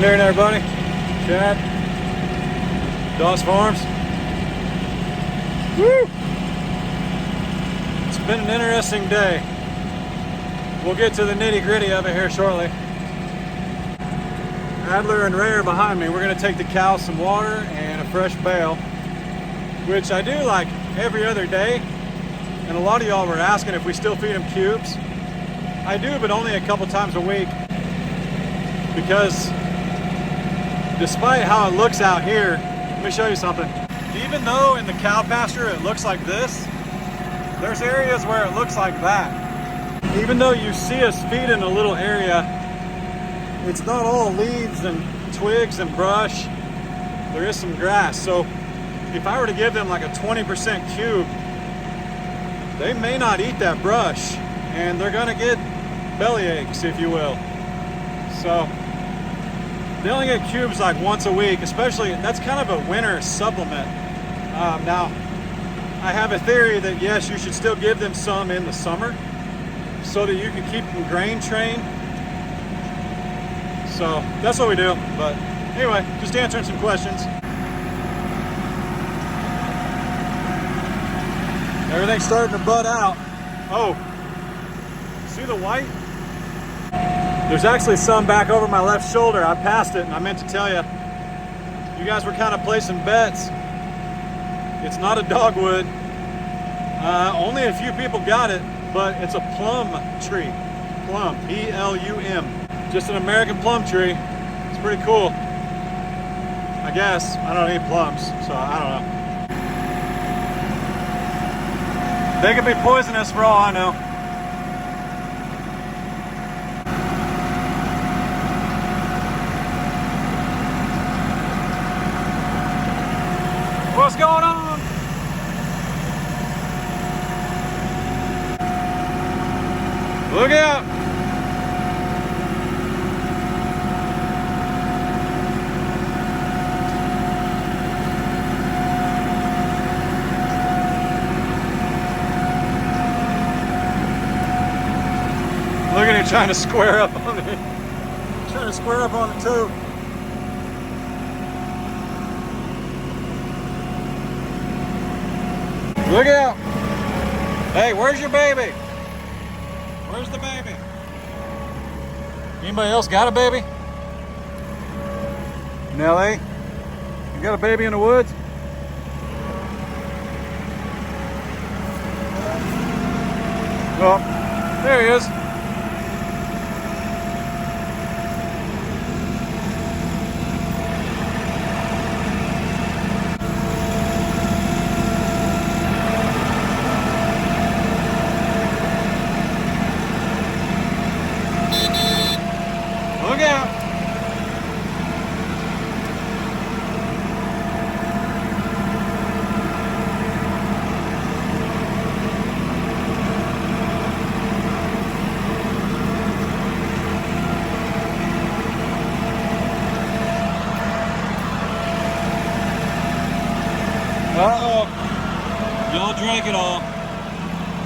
afternoon, everybody. Chad, Doss Farms. Woo! It's been an interesting day. We'll get to the nitty-gritty of it here shortly. Adler and Ray are behind me. We're going to take the cows some water and a fresh bale, which I do like every other day. And a lot of y'all were asking if we still feed them cubes. I do, but only a couple times a week, because despite how it looks out here, let me show you something. Even though in the cow pasture it looks like this, there's areas where it looks like that. Even though you see us feed in a little area, it's not all leaves and twigs and brush. There is some grass. So if I were to give them like a 20% cube, they may not eat that brush, and they're gonna get belly aches, if you will. So they only get cubes like once a week, especially, that's kind of a winter supplement. Now, I have a theory that yes, you should still give them some in the summer so that you can keep them grain trained. So that's what we do. But anyway, just answering some questions. Everything's starting to bud out. Oh, see the white? There's actually some back over my left shoulder. I passed it and I meant to tell you. You guys were kind of placing bets. It's not a dogwood. Only a few people got it, but it's a plum tree. Plum, P-L-U-M. Just an American plum tree. It's pretty cool. I guess. I don't eat plums, so I don't know. They could be poisonous for all I know. What's going on? Look out! Look at him trying to square up on me. Trying to square up on the tube. Look out! Hey, where's your baby? Where's the baby? Anybody else got a baby? In LA? You got a baby in the woods? Well, there he is. Look out! Uh-oh. Y'all drank it all.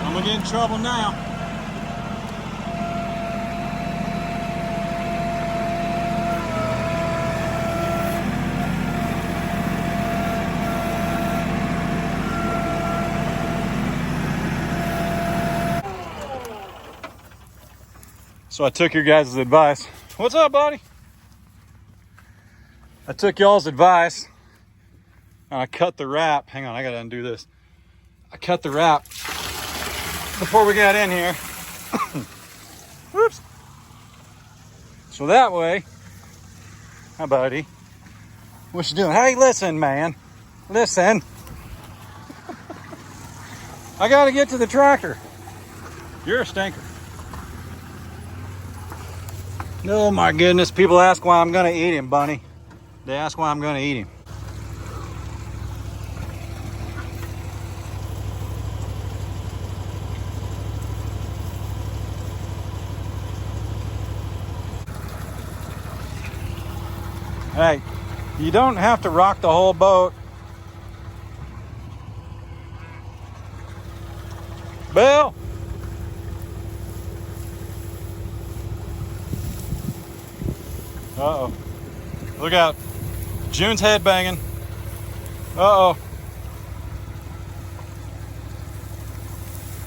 I'm gonna get in trouble now. So I took your guys' advice. What's up, buddy? I took y'all's advice and I cut the wrap. Hang on, I gotta undo this. I cut the wrap before we got in here. Whoops. So that way, hi buddy, what you doing? Hey, listen, man, listen. I gotta get to the tractor. You're a stinker. Oh my goodness, people ask why I'm gonna eat him, Bunny. They ask why I'm gonna eat him. Hey, you don't have to rock the whole boat. Bill! Uh-oh. Look out. June's head banging. Uh-oh.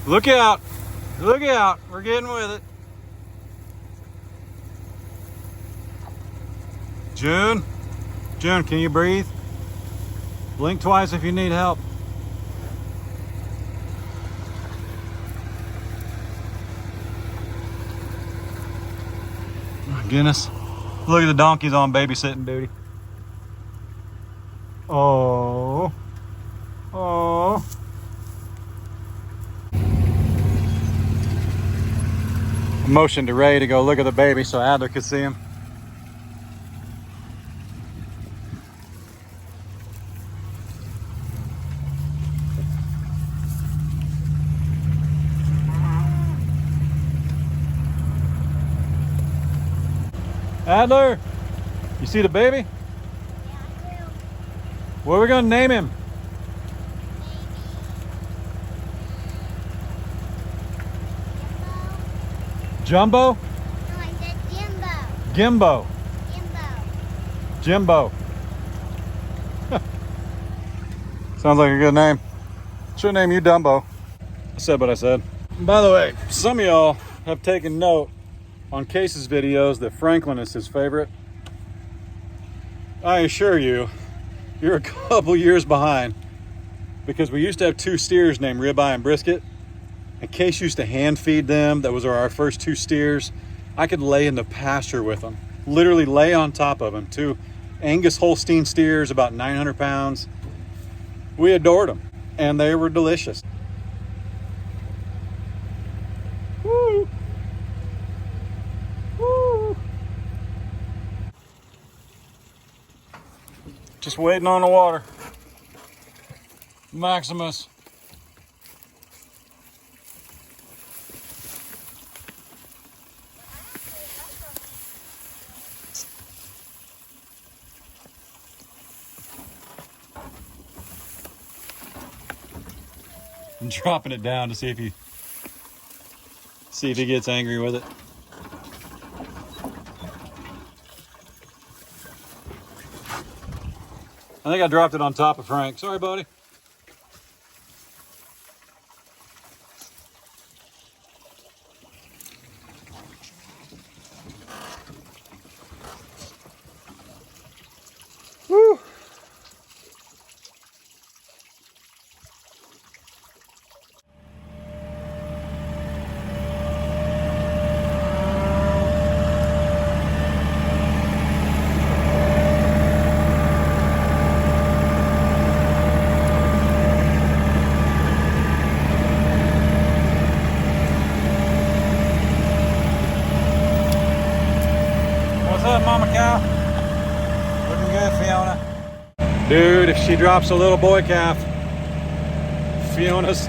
Look out. Look out. We're getting with it. June. June, can you breathe? Blink twice if you need help. Oh my goodness. Look at the donkeys on babysitting duty. Oh. Oh. I motioned to Ray to go look at the baby so Adler could see him. Adler, you see the baby? Yeah, I do. What are we gonna name him? Jumbo? No, I said Jimbo. Gimbo. Jimbo. Jimbo. Sounds like a good name. Should name you Dumbo. I said what I said. By the way, some of y'all have taken note on Case's videos that Franklin is his favorite. I assure you, you're a couple years behind, because we used to have 2 steers named Ribeye and Brisket, and Case used to hand feed them. That was our first 2 steers. I could lay in the pasture with them, literally lay on top of them. 2 Angus Holstein steers, about 900 pounds. We adored them, and they were delicious. Woo! Woo! Just waiting on the water. Maximus. I'm dropping it down to see if he gets angry with it. I think I dropped it on top of Frank. Sorry, buddy. Woo! What's up, Mama Cow? Looking good, Fiona. Dude, if she drops a little boy calf, Fiona's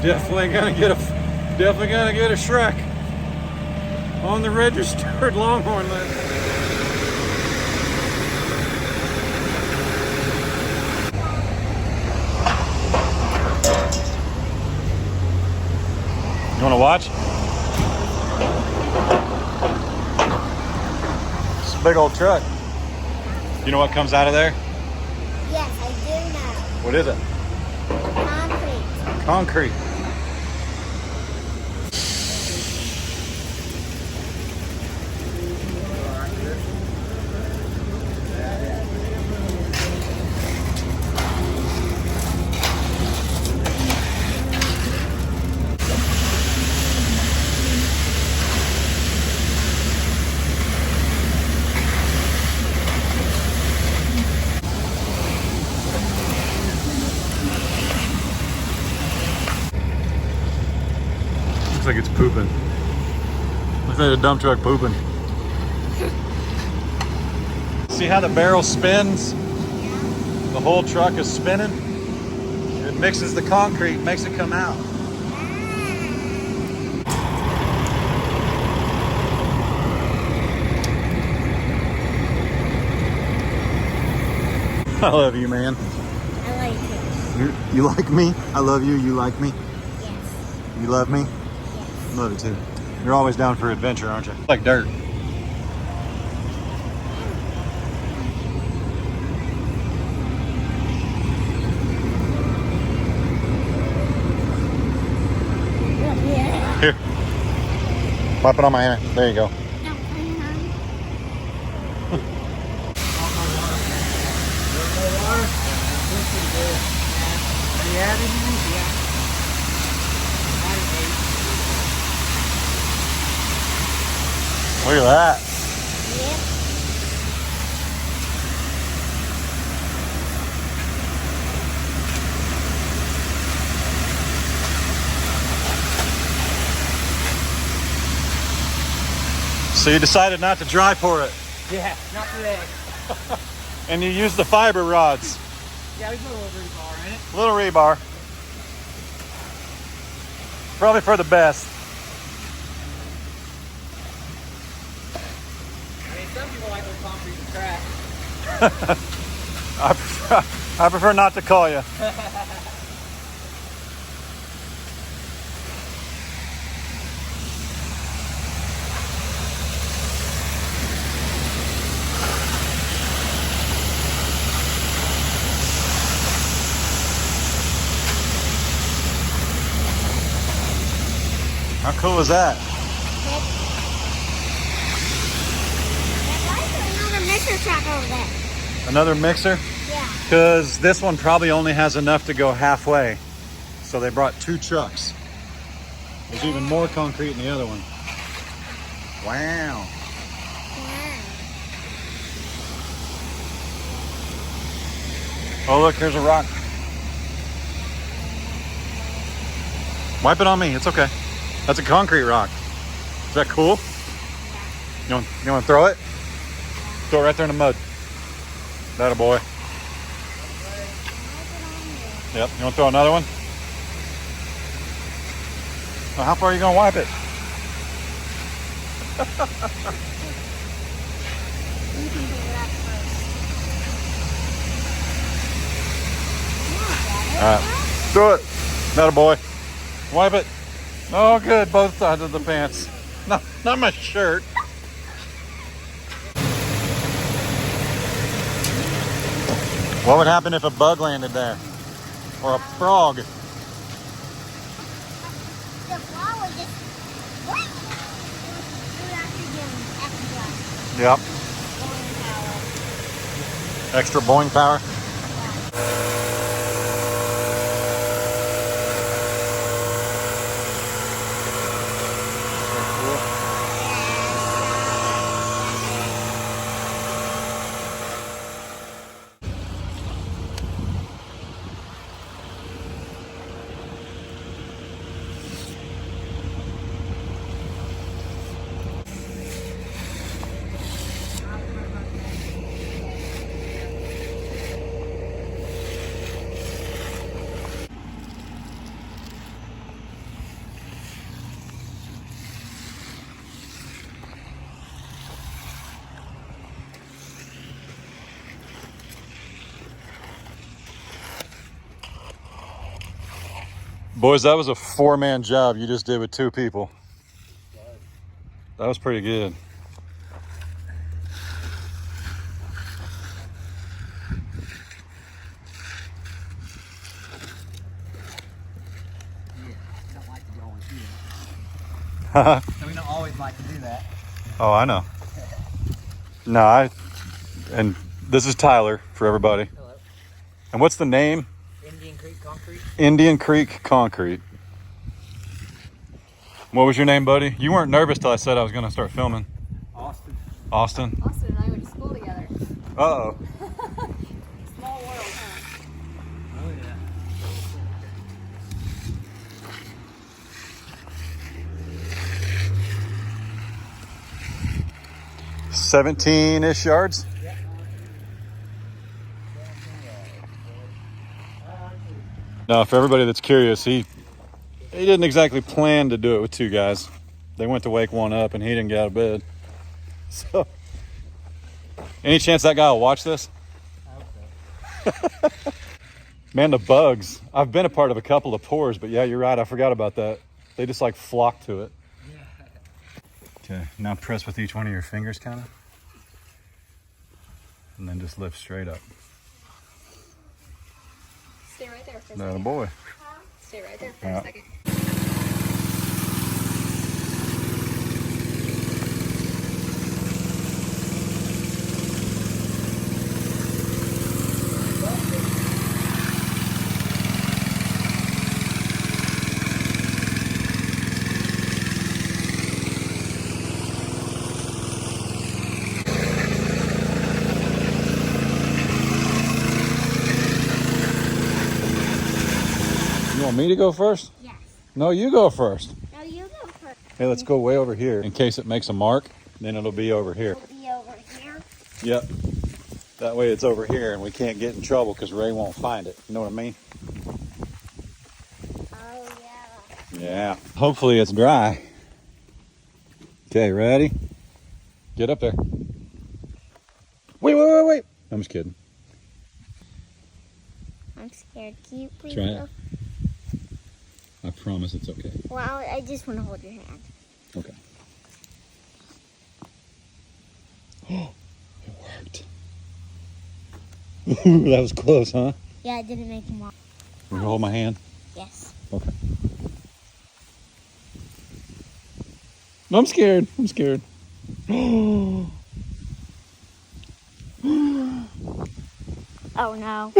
definitely gonna get a Shrek on the registered Longhorn list. You wanna watch? It's a big old truck. You know what comes out of there? Yes, I do know. What is it? Concrete. Concrete. Looks like it's pooping. Looks like a dump truck pooping. See how the barrel spins? The whole truck is spinning. It mixes the concrete, makes it come out. I love you, man. I like it. You like me? I love you. You like me? Yes. You love me? Yes. Love you too. You're always down for adventure, aren't you? Like dirt. Wipe it on my hand. There you go. Don't put it on. Look at that. Yep. So you decided not to dry pour it. Yeah, not today. And you used the fiber rods. Yeah, we put a little rebar in it. Little rebar. Probably for the best. I mean, some people like those concrete and trash. I prefer not to call you. How cool is that? Why is there another mixer truck over there? Another mixer? Yeah. Because this one probably only has enough to go halfway. So they brought 2 trucks. There's even more concrete in the other one. Wow. Oh, look, here's a rock. Wipe it on me. It's okay. That's a concrete rock. Is that cool? You want to throw it? Throw it right there in the mud. That a boy. Yep. You want to throw another one? Well, how far are you going to wipe it? You can pick it up first. All right. Throw it. That a boy. Wipe it. Oh, good. Both sides of the pants. No, not my shirt. What would happen if a bug landed there? Or a frog? The flower just... What? We're actually doing extra. Yep. Going power. Extra boing power. Boys, that was a 4-man job you just did with 2 people. That was pretty good. Don't like to go on here. Oh, So we don't always like to do that. I know. No, and this is Tyler for everybody. Hello. And what's the name? Indian Creek Concrete. Indian Creek Concrete. What was your name, buddy? You weren't nervous till I said I was going to start filming. Austin. Austin? Austin and I went to school together. Uh-oh. Small world, huh? Oh, yeah. 17-ish yards? Now, for everybody that's curious, he didn't exactly plan to do it with 2 guys. They went to wake one up and he didn't get out of bed. So, any chance that guy will watch this? I hope so. Man, the bugs. I've been a part of a couple of pours, but yeah, you're right. I forgot about that. They just like flock to it. Okay, now press with each one of your fingers, kind of. And then just lift straight up. Stay right there for a That a second. boy. Stay right there for Yeah. a second. You want me to go first? Yes. No, you go first. No, you go first. Hey, let's go way over here. In case it makes a mark, then it'll be over here. It'll be over here. Yep. That way it's over here and we can't get in trouble because Ray won't find it. You know what I mean? Oh, yeah. Yeah. Hopefully it's dry. Okay, ready? Get up there. Wait. I'm just kidding. I'm scared. Can you please Try it. go? I promise it's okay. Well, I just want to hold your hand. Okay. Oh, it worked. That was close, huh? Yeah, I didn't make him walk. Will you hold my hand? Yes. Okay. No, I'm scared. Oh, no.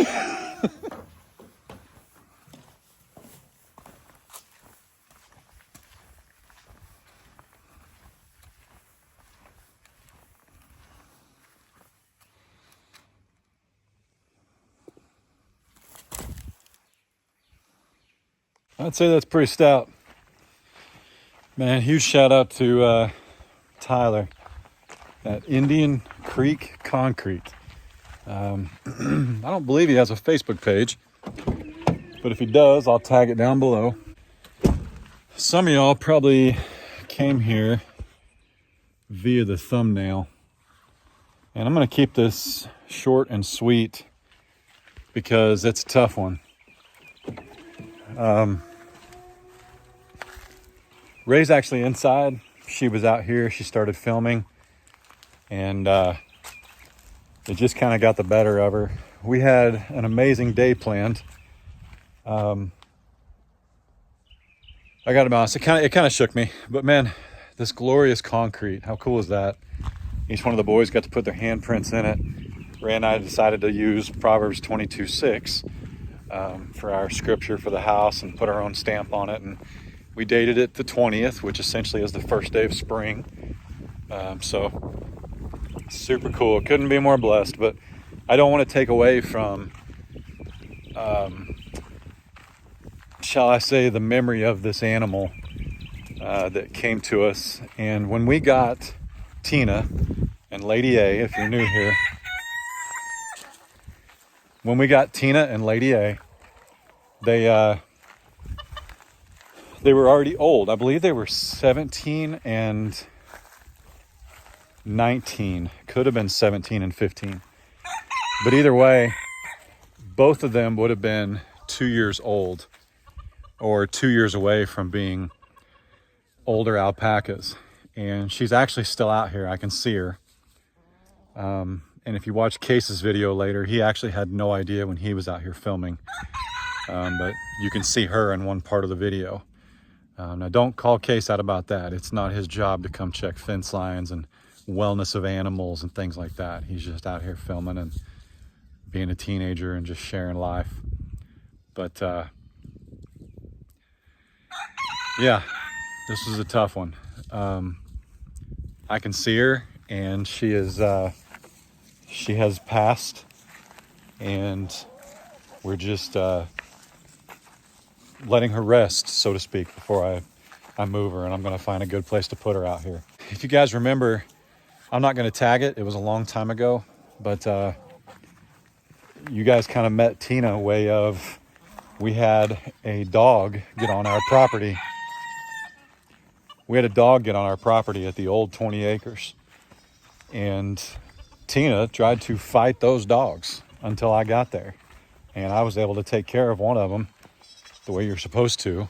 I'd say that's pretty stout. Man, huge shout out to Tyler at Indian Creek Concrete. I don't believe he has a Facebook page, but if he does, I'll tag it down below. Some of y'all probably came here via the thumbnail, and I'm going to keep this short and sweet because it's a tough one. Ray's actually inside. She was out here. She started filming, and it just kind of got the better of her. We had an amazing day planned. I got to be honest, it kind of shook me. But man, this glorious concrete, how cool is that? Each one of the boys got to put their handprints in it. Ray and I decided to use Proverbs 22:6 for our scripture for the house and put our own stamp on it. And we dated it the 20th, which essentially is the first day of spring. So super cool. Couldn't be more blessed, but I don't want to take away from, shall I say, the memory of this animal that came to us. And when we got Tina and Lady A, if you're new here, when we got Tina and Lady A, they were already old. I believe they were 17 and 19. Could have been 17 and 15. But either way, both of them would have been 2 years old or 2 years away from being older alpacas. And she's actually still out here. I can see her. And if you watch Case's video later, he actually had no idea when he was out here filming. But you can see her in one part of the video. Now, don't call Case out about that. It's not his job to come check fence lines and wellness of animals and things like that. He's just out here filming and being a teenager and just sharing life. But yeah, this is a tough one. I can see her, and she has passed, and we're just letting her rest, so to speak, before I move her, and I'm going to find a good place to put her out here. If you guys remember, I'm not going to tag it. It was a long time ago, but you guys kind of met Tina way of, we had a dog get on our property. We had a dog get on our property at the old 20 acres. And Tina tried to fight those dogs until I got there. And I was able to take care of one of them the way you're supposed to,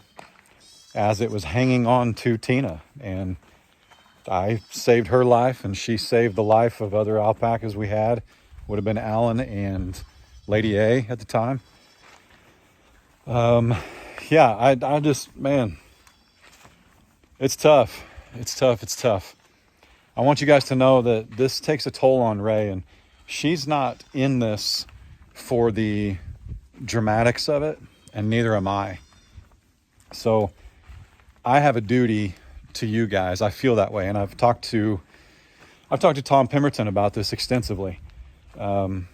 as it was hanging on to Tina. And I saved her life, and she saved the life of other alpacas we had. Would have been Alan and Lady A at the time. Yeah, I just, man, it's tough. It's tough. I want you guys to know that this takes a toll on Ray, and she's not in this for the dramatics of it, and neither am I. So I have a duty to you guys. I feel that way, and I've talked to Tom Pemberton about this extensively, and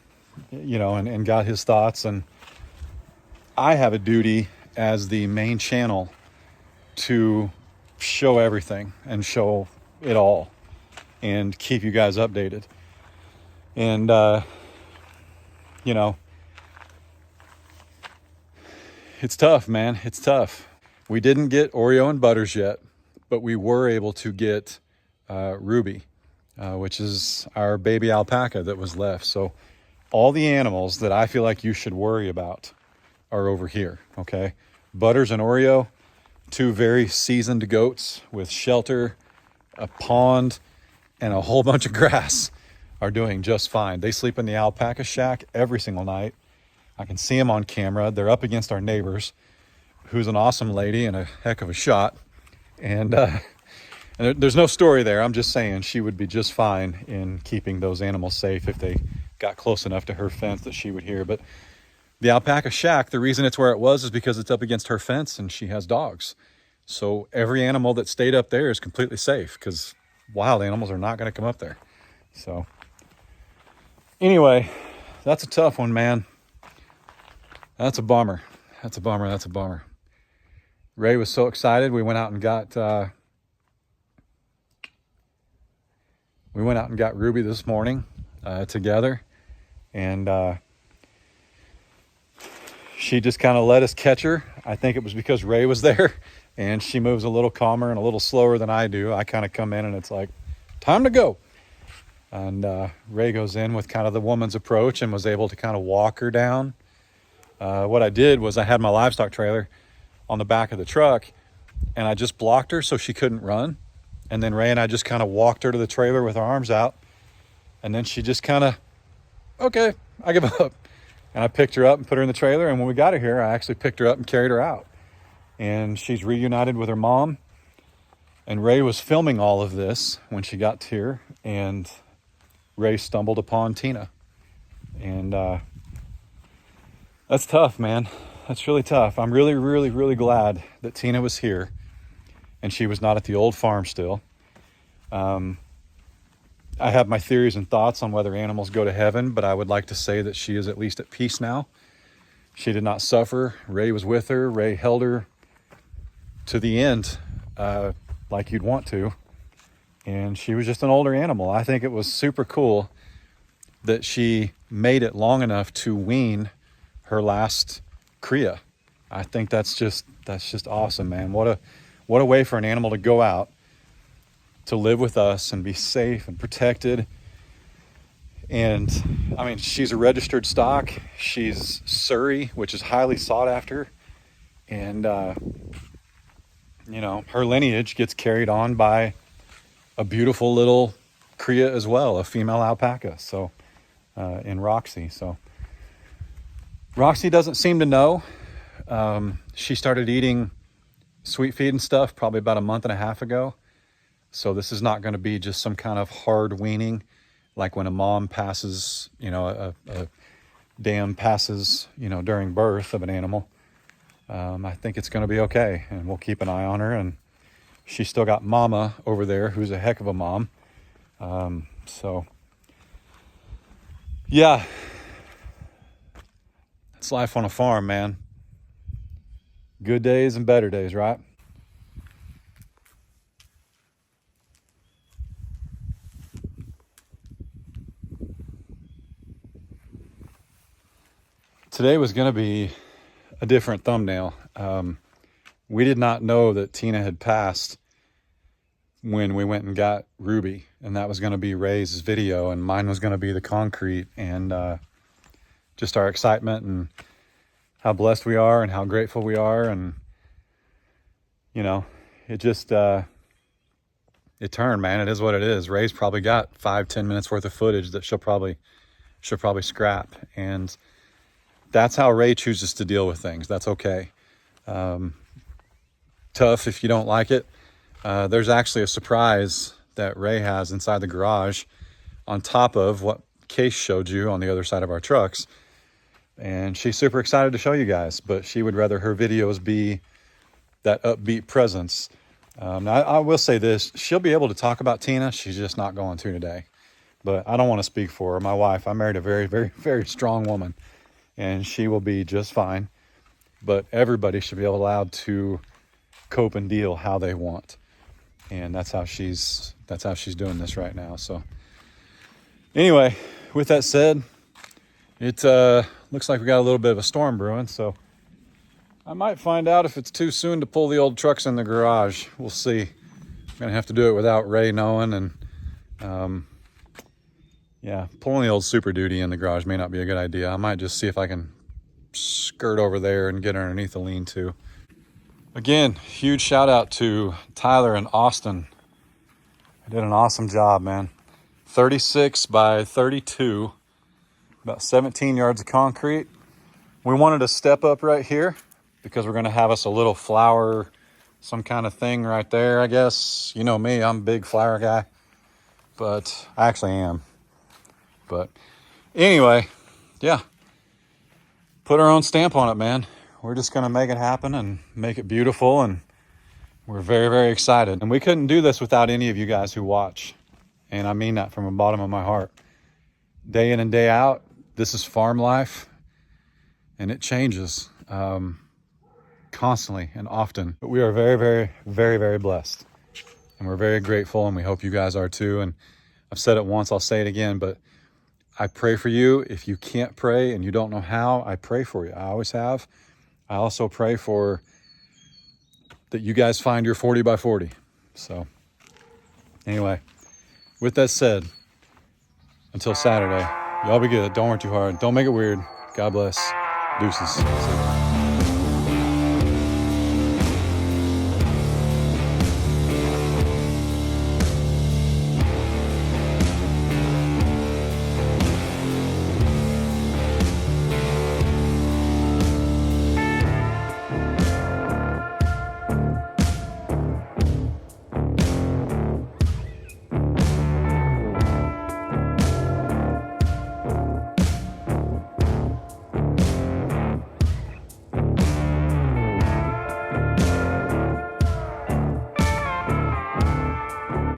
got his thoughts. And I have a duty as the main channel to show everything and show it all and keep you guys updated. And, you know, it's tough, man. It's tough. We didn't get Oreo and Butters yet, but we were able to get Ruby, which is our baby alpaca that was left. So all the animals that I feel like you should worry about are over here, okay? Butters and Oreo, two very seasoned goats with shelter, a pond, and a whole bunch of grass, are doing just fine. They sleep in the alpaca shack every single night. I can see them on camera. They're up against our neighbors, who's an awesome lady and a heck of a shot. And there's no story there. I'm just saying she would be just fine in keeping those animals safe if they got close enough to her fence that she would hear. But the alpaca shack, the reason it's where it was is because it's up against her fence and she has dogs. So every animal that stayed up there is completely safe because wild animals are not going to come up there. So anyway, that's a tough one, man. That's a bummer. That's a bummer. That's a bummer. Ray was so excited. We went out and got Ruby this morning together, and she just kind of let us catch her. I think it was because Ray was there, and she moves a little calmer and a little slower than I do. I kind of come in and it's like, time to go. And Ray goes in with kind of the woman's approach and was able to kind of walk her down. What I did was I had my livestock trailer on the back of the truck, and I just blocked her so she couldn't run. And then Ray and I just kind of walked her to the trailer with our arms out. And then she just kind of, okay, I give up. And I picked her up and put her in the trailer. And when we got her here, I actually picked her up and carried her out. And she's reunited with her mom. And Ray was filming all of this when she got here. And Ray stumbled upon Tina. And that's tough, man. That's really tough. I'm really, really, really glad that Tina was here and she was not at the old farm still. I have my theories and thoughts on whether animals go to heaven, but I would like to say that she is at least at peace now. She did not suffer. Ray was with her. Ray held her to the end, like you'd want to. And she was just an older animal. I think it was super cool that she made it long enough to wean her last cria. I think that's just awesome, man. What a way for an animal to go out to live with us and be safe and protected. And I mean, she's a registered stock. She's Surrey, which is highly sought after. And you know, her lineage gets carried on by a beautiful little cria as well, a female alpaca. So in Roxy. So Roxy doesn't seem to know. She started eating sweet feed and stuff probably about a month and a half ago. So this is not going to be just some kind of hard weaning, like when a mom passes, you know, a dam passes, you know, during birth of an animal. I think it's going to be okay, and we'll keep an eye on her. And she's still got Mama over there, who's a heck of a mom. So yeah. It's life on a farm, man. Good days and better days, right? Today was going to be a different thumbnail. We did not know that Tina had passed when we went and got Ruby, and that was going to be Ray's video, and mine was going to be the concrete, and just our excitement and how blessed we are and how grateful we are. And, you know, it just, it turned, man. It is what it is. Ray's probably got 5-10 minutes worth of footage that she'll probably scrap. And that's how Ray chooses to deal with things. That's okay. Tough if you don't like it. There's actually a surprise that Ray has inside the garage on top of what Case showed you on the other side of our trucks. And she's super excited to show you guys, but she would rather her videos be that upbeat presence. Now, I will say this, she'll be able to talk about Tina. She's just not going to today, but I don't want to speak for her. My wife, I married a very, very, very strong woman, and she will be just fine. but everybody should be allowed to cope and deal how they want. And that's how she's doing this right now. So anyway, with that said, it looks like we got a little bit of a storm brewing, so I might find out if it's too soon to pull the old trucks in the garage. We'll see. I'm gonna have to do it without Ray knowing, and yeah, pulling the old Super Duty in the garage may not be a good idea. I might just see if I can skirt over there and get underneath the lean-to. Again, huge shout out to Tyler and Austin. They did an awesome job, man. 36 by 32, about 17 yards of concrete. We wanted to step up right here because we're gonna have us a little flower, some kind of thing right there, I guess. You know me, I'm a big flower guy, but I actually am. But anyway, yeah, put our own stamp on it, man. We're just gonna make it happen and make it beautiful, and we're very, very excited. And we couldn't do this without any of you guys who watch. And I mean that from the bottom of my heart. Day in and day out, this is farm life, and it changes constantly and often. But we are very, very, very, very blessed. And we're very grateful, and we hope you guys are too. And I've said it once, I'll say it again, but I pray for you. If you can't pray and you don't know how, I pray for you. I always have. I also pray for that you guys find your 40 by 40. So anyway, with that said, until Saturday, y'all be good. Don't work too hard. Don't make it weird. God bless. Deuces.